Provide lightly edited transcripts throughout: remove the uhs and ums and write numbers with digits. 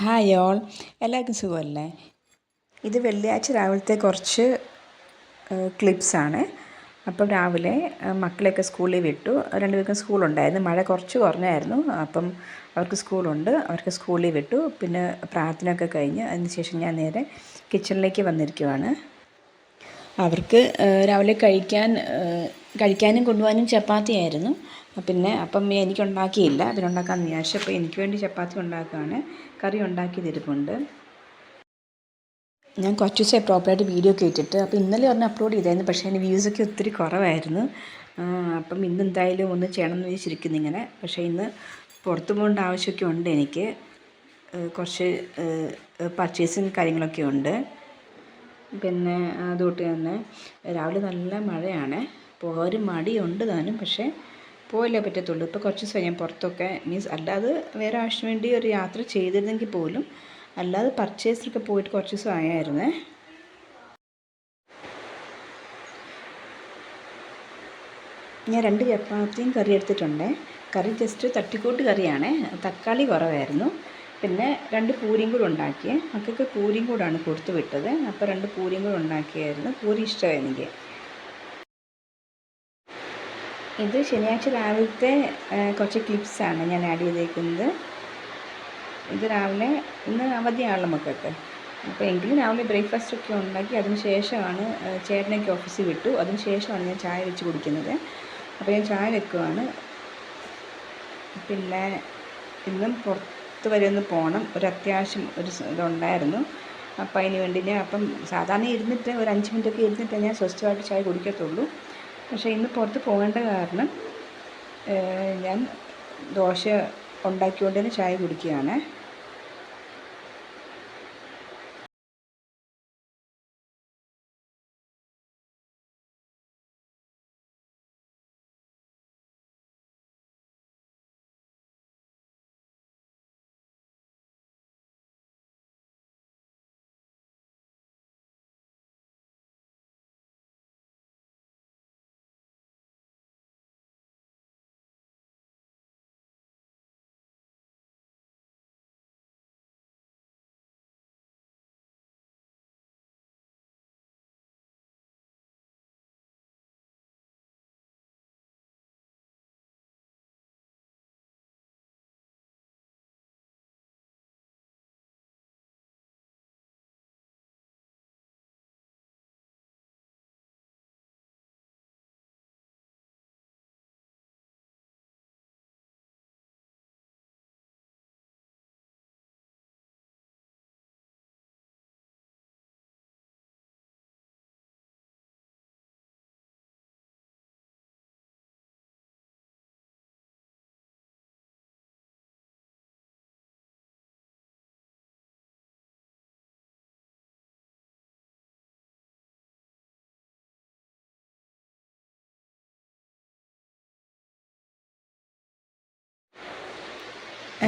Hi all, എല്ലാവർക്കും സുഖമല്ലേ? ഇത് വെള്ളിയാഴ്ച രാവിലത്തെ കുറച്ച് ക്ലിപ്സാണ്. അപ്പം രാവിലെ മക്കളെയൊക്കെ സ്കൂളിൽ വിട്ടു. രണ്ടുപേർക്കും സ്കൂളുണ്ടായിരുന്നു. മഴ കുറച്ച് കുറഞ്ഞായിരുന്നു. അപ്പം അവർക്ക് സ്കൂളുണ്ട്. അവർക്ക് സ്കൂളിൽ വിട്ടു. പിന്നെ പ്രാർത്ഥനയൊക്കെ കഴിഞ്ഞ് അതിനുശേഷം ഞാൻ നേരെ കിച്ചണിലേക്ക് വന്നിരിക്കുവാണ്. അവർക്ക് രാവിലെ കഴിക്കാനും കൊണ്ടുപോകാനും ചപ്പാത്തിയായിരുന്നു. പിന്നെ അപ്പം എനിക്കുണ്ടാക്കിയില്ല. പിന്നെ ഉണ്ടാക്കാമെന്ന് വിചാരിച്ചു. അപ്പോൾ എനിക്ക് വേണ്ടി ചപ്പാത്തി ഉണ്ടാക്കുകയാണ്. കറി ഉണ്ടാക്കിയതിരിപ്പുണ്ട്. ഞാൻ കുറച്ച് ദിവസമായി പ്രോപ്പറായിട്ട് വീഡിയോ ഒക്കെ ഇട്ടിട്ട്. അപ്പോൾ ഇന്നലെ ഒരെണ്ണം അപ്ലോഡ് ചെയ്തായിരുന്നു. പക്ഷേ അതിന് വ്യൂസൊക്കെ ഒത്തിരി കുറവായിരുന്നു. അപ്പം ഇന്ന് എന്തായാലും ഒന്ന് ചെയ്യണമെന്ന് വിചാരിച്ചിരിക്കുന്നു ഇങ്ങനെ. പക്ഷേ ഇന്ന് പുറത്ത് പോകേണ്ട ആവശ്യമൊക്കെ ഉണ്ട് എനിക്ക്. കുറച്ച് പർച്ചേസിങ് കാര്യങ്ങളൊക്കെ ഉണ്ട്. പിന്നെ അതുകൊണ്ട് തന്നെ രാവിലെ നല്ല മഴയാണ്. പോകാൻ മടിയുണ്ട് താനും, പക്ഷേ പോയല്ലേ പറ്റത്തുള്ളൂ. ഇപ്പോൾ കുറച്ച് ദിവസമായി ഞാൻ പുറത്തൊക്കെ അല്ലാതെ വേറെ ആവശ്യത്തിന് വേണ്ടി ഒരു യാത്ര ചെയ്തിരുന്നെങ്കിൽ പോലും അല്ലാതെ പർച്ചേസിനൊക്കെ പോയിട്ട് കുറച്ച് ദിവസം ആയായിരുന്നേ. ഞാൻ 2 ചപ്പാത്തിയും കറി എടുത്തിട്ടുണ്ട്. കറി ജസ്റ്റ് തട്ടിക്കൂട്ട് കറിയാണ്. തക്കാളി കുറവായിരുന്നു. പിന്നെ 2 പൂരിയും കൂടെ ഉണ്ടാക്കിയേ. മക്കൾക്ക് പൂരിയും കൂടാണ് കൊടുത്തു വിട്ടത്. അപ്പോൾ 2 പൂരിയും കൂടെ ഉണ്ടാക്കിയായിരുന്നു. പൂരി ഇഷ്ടമായി എനിക്ക്. ഇത് ശനിയാഴ്ച രാവിലത്തെ കുറച്ച് ക്ലിപ്സാണ് ഞാൻ ആഡ് ചെയ്തേക്കുന്നത്. ഇത് രാവിലെ ഇന്ന് അവധിയാണല്ലോ മക്കൾക്ക്. അപ്പോൾ എങ്കിലും രാവിലെ ബ്രേക്ക്ഫാസ്റ്റൊക്കെ ഉണ്ടാക്കി അതിന് ശേഷമാണ് ചേട്ടനൊക്കെ ഓഫീസിൽ വിട്ടു. അതിന് ശേഷമാണ് ഞാൻ ചായ വെച്ച് കുടിക്കുന്നത്. അപ്പോൾ ഞാൻ ചായ വെക്കുവാണ്. പിന്നെ ഇന്നും പുറത്ത് വരെ ഒന്ന് പോകണം. ഒരു അത്യാവശ്യം ഇതുണ്ടായിരുന്നു. അപ്പോൾ അതിന് വേണ്ടി അപ്പം സാധാരണ ഇരുന്നിട്ട് ഒരു 5 മിനിറ്റൊക്കെ ഇരുന്നിട്ട് ഞാൻ സ്വസ്ഥമായിട്ട് ചായ കുടിക്കത്തുള്ളൂ. പക്ഷേ ഇന്ന് പുറത്ത് പോകേണ്ട കാരണം ഞാൻ ദോശ ഉണ്ടാക്കിക്കൊണ്ട് തന്നെ ചായ കുടിക്കുകയാണ്.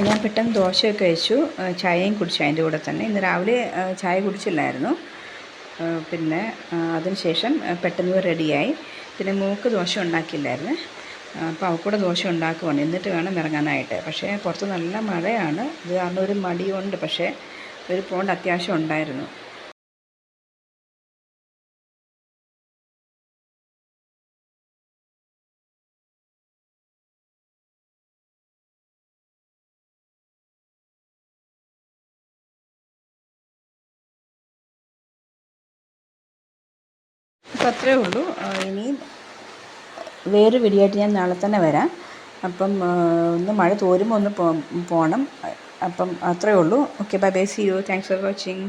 ഞാൻ പെട്ടെന്ന് ദോശയൊക്കെ കഴിച്ചു. ചായയും കുടിച്ചു അതിൻ്റെ കൂടെ തന്നെ. ഇന്ന് രാവിലെ ചായ കുടിച്ചില്ലായിരുന്നു. പിന്നെ അതിന് ശേഷം പെട്ടെന്ന് റെഡിയായി. പിന്നെ മോൾക്ക് ദോശ ഉണ്ടാക്കിയില്ലായിരുന്നു. അപ്പോൾ അവൾക്കൂടെ ദോശ ഉണ്ടാക്കുവാണ്. എന്നിട്ട് വേണം ഇറങ്ങാനായിട്ട്. പക്ഷേ പുറത്ത് നല്ല മഴയാണ്. ഇത് കാരണം ഒരു മടിയുണ്ട്. പക്ഷേ ഒരു പോകേണ്ട അത്യാവശ്യം ഉണ്ടായിരുന്നു. അപ്പോൾ അത്രയേ ഉള്ളൂ. ഇനിയും വേറെ വീഡിയോ ഞാൻ നാളെ തന്നെ വരാം. അപ്പം ഒന്ന് മഴ തോരുമ്പോൾ ഒന്ന് പോകണം. അപ്പം അത്രയേ ഉള്ളൂ. Okay, bye bye, see you. Thanks for watching.